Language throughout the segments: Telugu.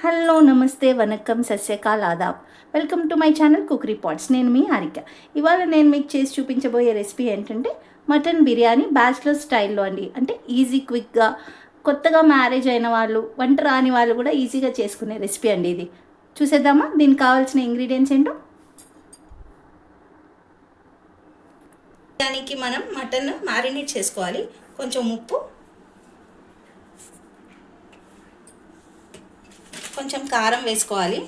హలో నమస్తే వనక్కం సస్యకాల్ ఆదాబ్. Welcome to my channel cookery pots. నేను మీ హారిక. ఇవాళ నేను మీకు చేసి చూపించబోయే రెసిపీ ఏంటంటే మటన్ బిర్యానీ బ్యాచిలర్ స్టైల్లో అండి. అంటే ఈజీ క్విక్గా, కొత్తగా మ్యారేజ్ అయిన వాళ్ళు, వంట రాని వాళ్ళు కూడా ఈజీగా చేసుకునే రెసిపీ అండి ఇది. చూసేద్దామా దీనికి కావాల్సిన ఇంగ్రీడియంట్స్ ఏంటో. దానికి మనం మటన్ మ్యారినేట్ చేసుకోవాలి. కొంచెం ఉప్పు, కొంచెం కారం వేసుకోవాలి,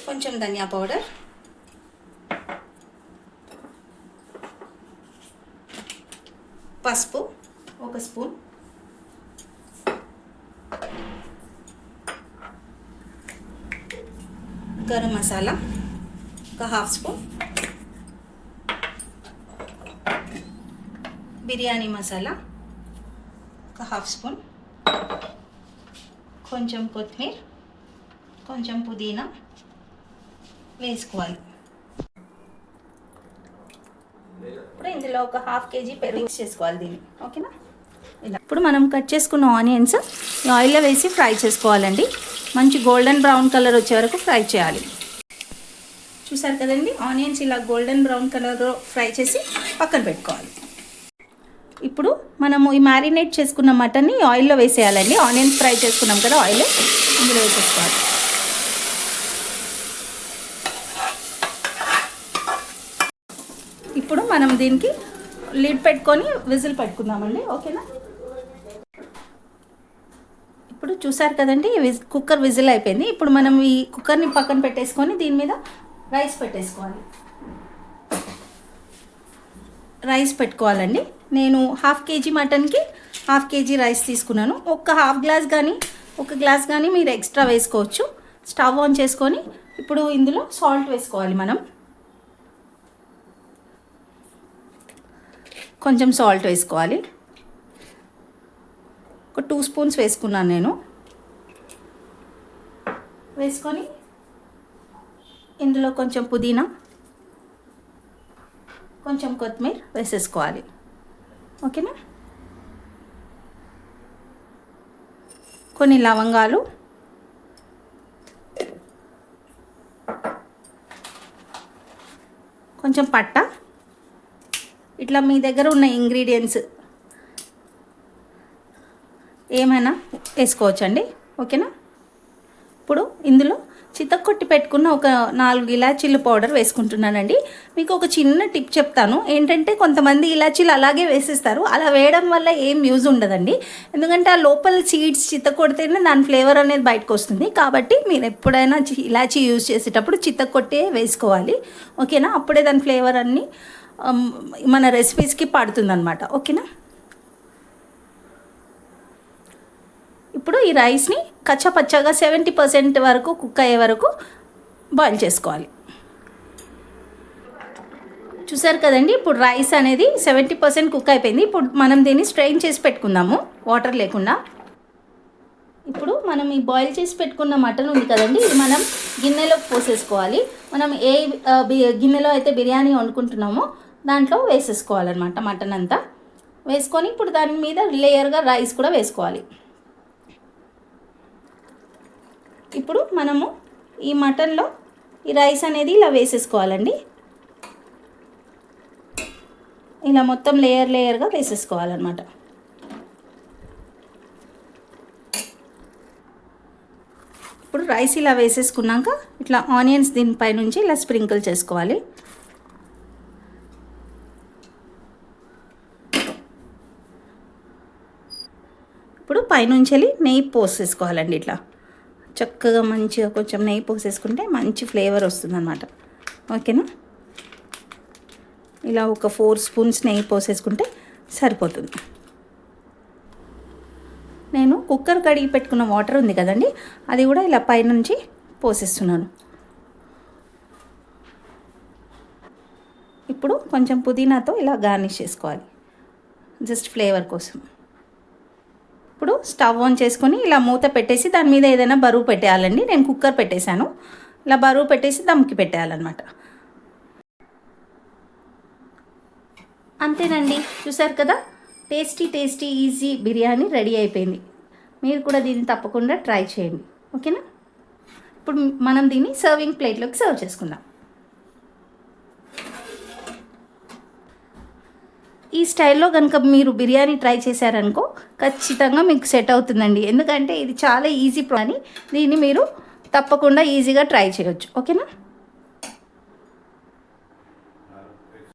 కొంచెం ధనియా పౌడర్, పసుపు 1 spoon, garam masala 1/2 spoon, biryani masala 1/2 spoon, కొంచెం కొత్తిమీర, కొంచెం పుదీనా వేసుకోవాలి. ఇప్పుడు ఇందులో ఒక 1/2 kg పెరుగు మిక్స్ చేసుకోవాలి దీన్ని. ఓకేనా? ఇలా ఇప్పుడు మనం కట్ చేసుకున్న ఆనియన్స్ ఈ ఆయిల్లో వేసి ఫ్రై చేసుకోవాలండి. మంచి గోల్డెన్ బ్రౌన్ కలర్ వచ్చే వరకు ఫ్రై చేయాలి. చూసారు కదండి, ఆనియన్స్ ఇలా గోల్డెన్ బ్రౌన్ కలర్లో ఫ్రై చేసి పక్కన పెట్టుకోవాలి. ఇప్పుడు మనము ఈ మ్యారినేట్ చేసుకున్న మటన్ని ఆయిల్లో వేసేయాలండి. ఆనియన్స్ ఫ్రై చేసుకున్నాం కదా, ఆయిల్ ఇందులో వేసేసుకోవాలి. ఇప్పుడు మనం దీనికి లిడ్ పెట్టుకొని విజిల్ పెట్టుకుందామండి. ఓకేనా? ఇప్పుడు చూసారు కదండి, కుక్కర్ విజిల్ అయిపోయింది. ఇప్పుడు మనం ఈ కుక్కర్ని పక్కన పెట్టేసుకొని దీని మీద రైస్ పెట్టేసుకోవాలి. రైస్ పెట్టుకోవాలండి. నేను 1/2 kg మటన్కి 1/2 kg రైస్ తీసుకున్నాను. ఒక 1/2 గ్లాస్ కానీ 1 గ్లాస్ కానీ మీరు ఎక్స్ట్రా వేసుకోవచ్చు. స్టవ్ ఆన్ చేసుకొని ఇప్పుడు ఇందులో సాల్ట్ వేసుకోవాలి. మనం కొంచెం సాల్ట్ వేసుకోవాలి. ఒక 2 స్పూన్స్ వేసుకున్నాను నేను. వేసుకొని ఇందులో కొంచెం పుదీనా, కొంచెం కొత్తిమీర వేసేసుకోవాలి. ఓకేనా? కొన్ని లవంగాలు, కొంచెం పట్ట, ఇట్లా మీ దగ్గర ఉన్న ఇంగ్రీడియంట్స్ ఏమైనా వేసుకోవచ్చండి. ఓకేనా? ఇప్పుడు ఇందులో చితక్కొట్టి పెట్టుకున్న ఒక 4 ఇలాచీలు పౌడర్ వేసుకుంటున్నానండి. మీకు ఒక చిన్న టిప్ చెప్తాను. ఏంటంటే కొంతమంది ఇలాచీలు అలాగే వేసేస్తారు. అలా వేయడం వల్ల ఏం యూజ్ ఉండదండి. ఎందుకంటే ఆ లోపల సీడ్స్ చితక్కొడితేనే దాని ఫ్లేవర్ అనేది బయటకు వస్తుంది. కాబట్టి మీరు ఎప్పుడైనా ఇలాచీ యూజ్ చేసేటప్పుడు చితక్కొట్టే వేసుకోవాలి. ఓకేనా? అప్పుడే దాని ఫ్లేవర్ అన్నీ మన రెసిపీస్కి పడుతుందన్నమాట. ఓకేనా? ఇప్పుడు ఈ రైస్ని కచ్చపచ్చగా 70% వరకు కుక్ అయ్యే వరకు బాయిల్ చేసుకోవాలి. చూసారు కదండి, ఇప్పుడు రైస్ అనేది 70% కుక్ అయిపోయింది. ఇప్పుడు మనం దీన్ని స్ట్రెయిన్ చేసి పెట్టుకుందాము, వాటర్ లేకుండా. ఇప్పుడు మనం ఈ బాయిల్ చేసి పెట్టుకున్న మటన్ ఉంది కదండి, ఇది మనం గిన్నెలోకి పోసేసుకోవాలి. మనం ఏ గిన్నెలో అయితే బిర్యానీ వండుకుంటున్నామో దాంట్లో వేసేసుకోవాలన్నమాట. మటన్ అంతా వేసుకొని ఇప్పుడు దాని మీద లేయర్గా రైస్ కూడా వేసుకోవాలి. ఇప్పుడు మనము ఈ మటన్లో ఈ రైస్ అనేది ఇలా వేసేసుకోవాలండి. ఇలా మొత్తం లేయర్గా వేసేసుకోవాలన్నమాట. ఇప్పుడు రైస్ ఇలా వేసేసుకున్నాక ఇట్లా ఆనియన్స్ దీనిపై నుంచి ఇలా స్ప్రింకిల్ చేసుకోవాలి. ఇప్పుడు పైనుంచి నెయ్యి పోసేసుకోవాలండి. ఇట్లా చక్కగా మంచిగా కొంచెం నెయ్యి పోసేసుకుంటే మంచి ఫ్లేవర్ వస్తుందన్నమాట. ఓకేనా? ఇలా ఒక 4 స్పూన్స్ నెయ్యి పోసేసుకుంటే సరిపోతుంది. నేను కుక్కర్ కడిగి పెట్టుకున్న వాటర్ ఉంది కదండి, అది కూడా ఇలా పైనుంచి పోసేస్తున్నాను. ఇప్పుడు కొంచెం పుదీనాతో ఇలా గార్నిష్ చేసుకోవాలి, జస్ట్ ఫ్లేవర్ కోసం. ఇప్పుడు స్టవ్ ఆన్ చేసుకొని ఇలా మూత పెట్టేసి దాని మీద ఏదైనా బరువు పెట్టేయాలండి. నేను కుక్కర్ పెట్టేశాను. ఇలా బరువు పెట్టేసి దమ్కి పెట్టేయాలన్నమాట. అంతేనండి, చూసారు కదా, tasty tasty easy biryani ready అయిపోయింది. మీరు కూడా దీన్ని తప్పకుండా ట్రై చేయండి. ఓకేనా? ఇప్పుడు మనం దీన్ని సర్వింగ్ ప్లేట్లోకి సర్వ్ చేసుకుందాం. ఈ స్టైల్లో కనుక మీరు బిర్యానీ ట్రై చేశారనుకో ఖచ్చితంగా మీకు సెట్ అవుతుందండి. ఎందుకంటే ఇది చాలా ఈజీ అని దీన్ని మీరు తప్పకుండా ఈజీగా ట్రై చేయొచ్చు. ఓకేనా?